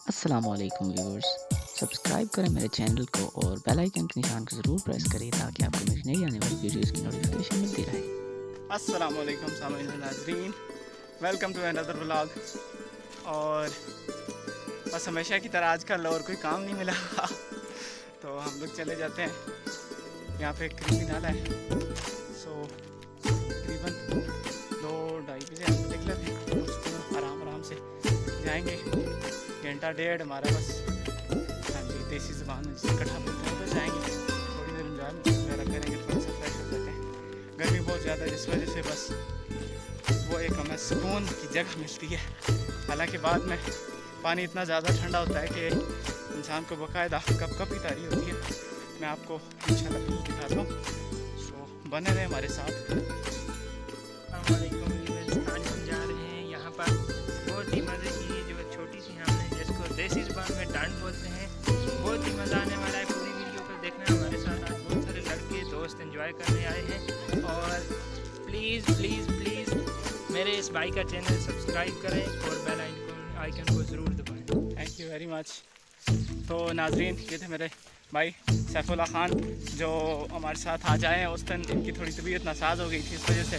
अस्सलामुअलैकुम viewers, subscribe करें मेरे चैनल को और बेल आइकन के निशान को ज़रूर प्रेस करें ताकि आपको मेरी नई आने वाली वीडियोस की नोटिफिकेशन मिलती रहे। अस्सलामुअलैकुम सामीन नाज़रीन, वेलकम टू अनदर व्लॉग। और बस हमेशा की तरह आजकल और कोई काम नहीं मिला तो हम लोग चले जाते हैं। यहाँ पे करीबी नाला है, सो तकरीबन 2-2:30 बजे हम निकले थे। उसको आराम से जाएंगे, घंटा डेढ़ हमारा बस। हाँ जी, देसी ज़बान में जिसे कट्ठा बोलते हैं, तो जाएंगे, थोड़ी देर इंजॉयमेंट वगैरह करेंगे, थोड़ा सा फ्रेश हो जाते हैं। गर्मी बहुत ज़्यादा जिस वजह से बस वो एक हमें सुकून की जगह मिलती है। हालांकि बाद में पानी इतना ज़्यादा ठंडा होता है कि इंसान को बाकायदा कप ही तारी होती है। मैं आपको इंशाल्लाह व्यू दिखाता हूँ, सो बने रहे हमारे साथ। जा रहे हैं यहाँ पर बहुत ही मज़े की जो छोटी सी हमने जिसको देसी ज़बान में डांट बोलते हैं, बहुत ही मज़ा आने वाला है। पूरी वीडियो को देखना। हमारे साथ आज बहुत सारे लड़के दोस्त एंजॉय करने आए हैं। और प्लीज़ मेरे इस भाई का चैनल सब्सक्राइब करें और बेल आइकन को ज़रूर दबाएं। Thank you very much. तो नाजरीन, ये थे मेरे भाई सैफुल्लाह ख़ान जो हमारे साथ आ जाए हैं। उस दिन इनकी थोड़ी तबीयत नासाज हो गई थी, इस वजह से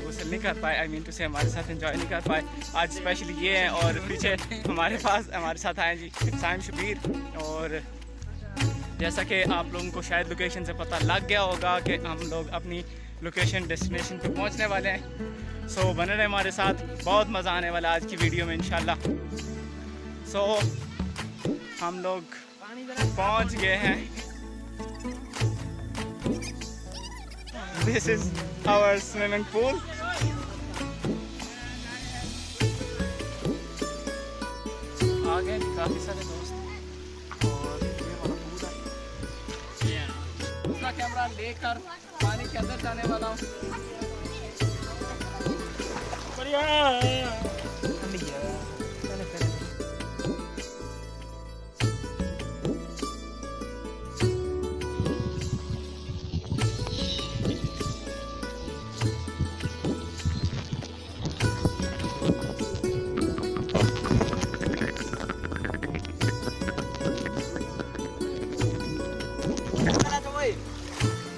गुसल नहीं कर पाए, आई मीन टू से हमारे साथ एंजॉय नहीं कर पाए। आज स्पेशली ये हैं और पीछे हमारे साथ आए जी साइम शबीर। और जैसा कि आप लोगों को शायद लोकेशन से पता लग गया होगा कि हम लोग अपनी लोकेशन डेस्टिनेशन पे पहुंचने वाले हैं। सो बने रहे हमारे साथ, बहुत मज़ा आने वाला आज की वीडियो में इंशाल्लाह। सो हम लोग पहुंच गए हैं। This is our swimming pool. आगे काफ़ी सारे दोस्त और ये वाला पूल है। दूसरा कैमरा लेकर पानी के अंदर जाने वाला हूँ।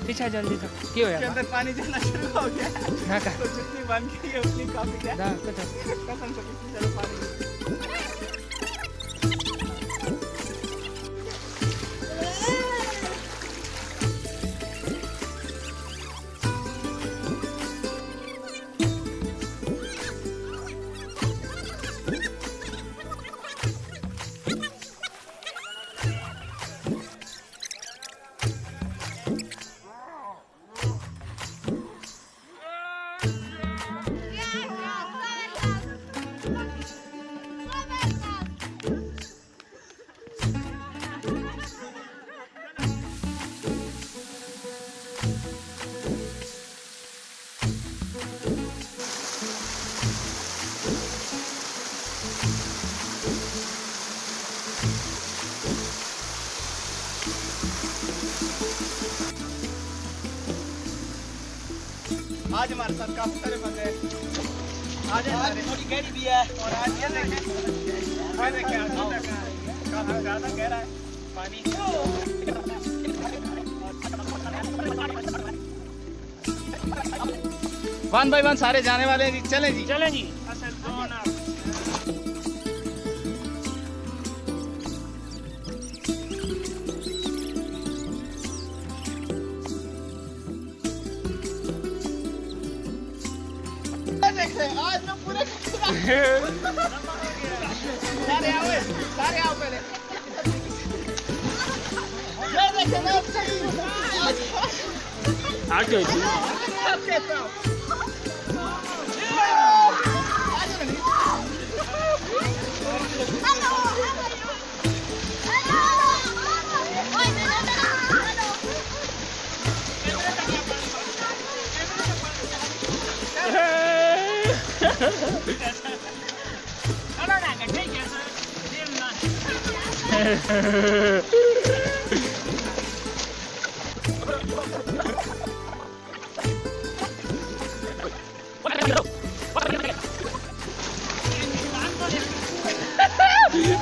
पीछा जल्दी था क्यों के अंदर पानी जाना शुरू हो गया ना का तो जितनी बन गई है उतनी काफी है। दा कत कसम से कितनी ज़्यादा पानी। आज हमारे साथ काफी सारे बंदे हैं। आज थोड़ी गहरी भी है और आज ये देखें काफी ज्यादा गहरा है पानी। वन बाय वन सारे जाने वाले हैं जी। चलें जी। आज मैं पूरे सारे आओ पहले। आगे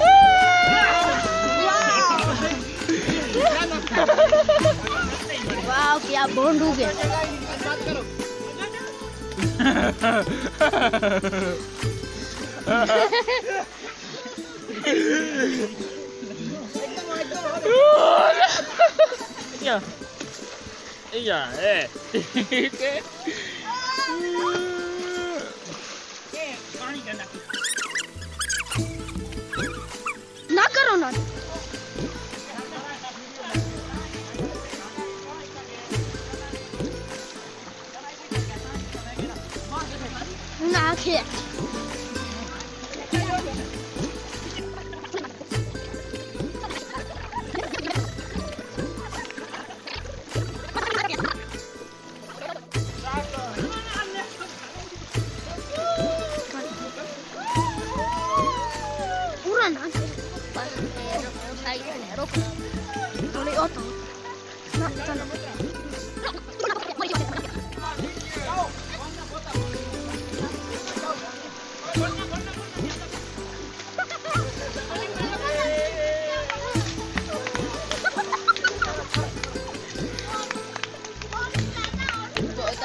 Ah! बोन डूब गया। ना करो ना। ना खे पूरा ना बस साइड में रोक थोड़ी और तो ना चलो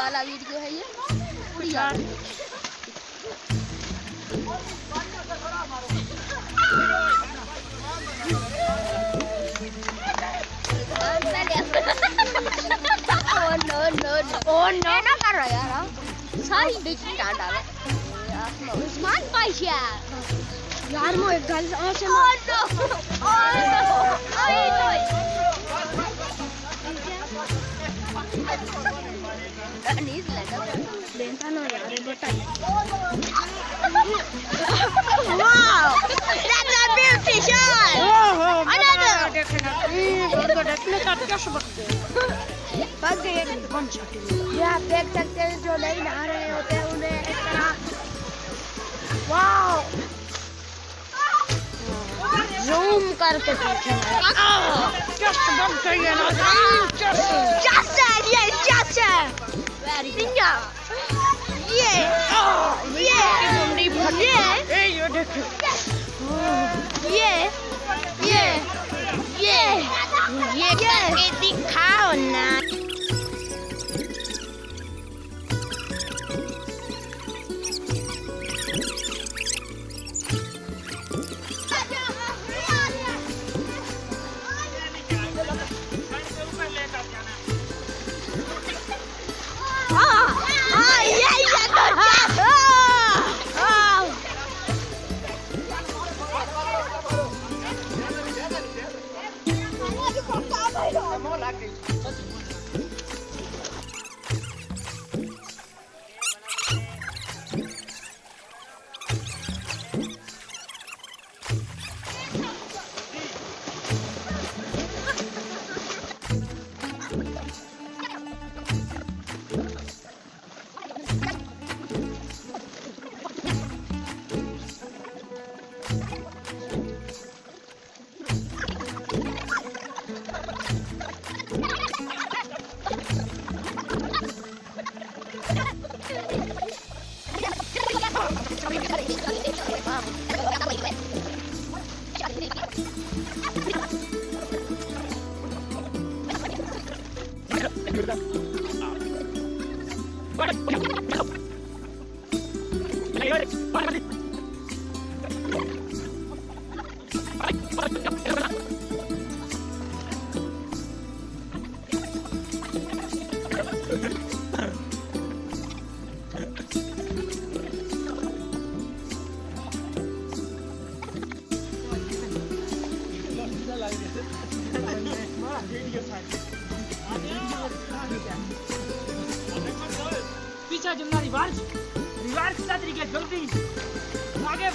वाला वीडियो है ये उड़िया Oh no ना कर रहा यार सारी बीच डाल डाले उस्मान पाइया यार मैं एक गल ऐसे नीज लगा लेंटा नो यार बताइए wow that's a beauty shot another इनको देखने का क्या सबक है बस ये कौन शॉट है ये आप देख सकते हैं जो लाइन आ रहे होते हैं उन्हें इस तरह वाओ जूम करके देखें जस्ट बम चाहिए ना जस्ट ये जस्ट वेरी सिंगा ये ये देखो ये करके दिखाओ ना पीछे जमना रिवर्स के साथ तरीके जल्दी आगे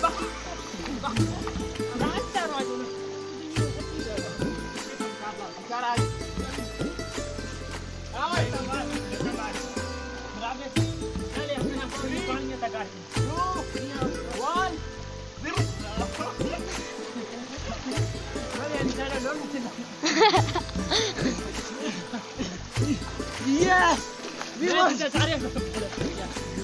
रास्ता रोज Yes! We won!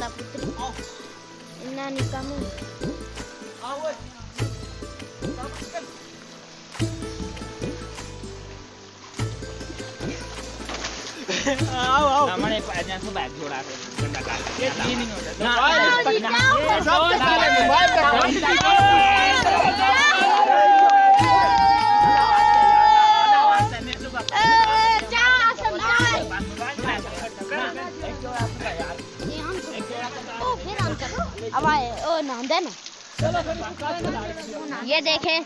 putra putri. Inna nikamu. हमारे पास तो बैग जोड़ा है गंदा का ये नहीं होता अब आए ओ नांदे ना ये देखे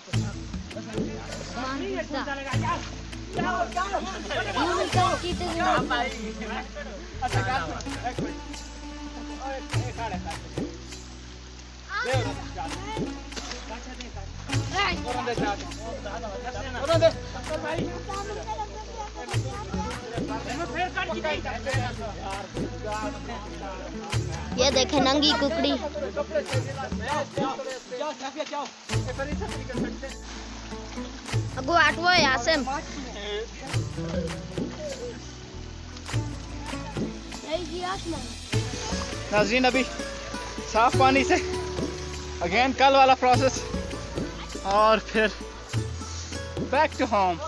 ये देखे नंगी कुकड़ी अगो आटवो यासेम नाज़रीन अभी साफ पानी से अगेन कल वाला प्रोसेस और फिर बैक टू होम।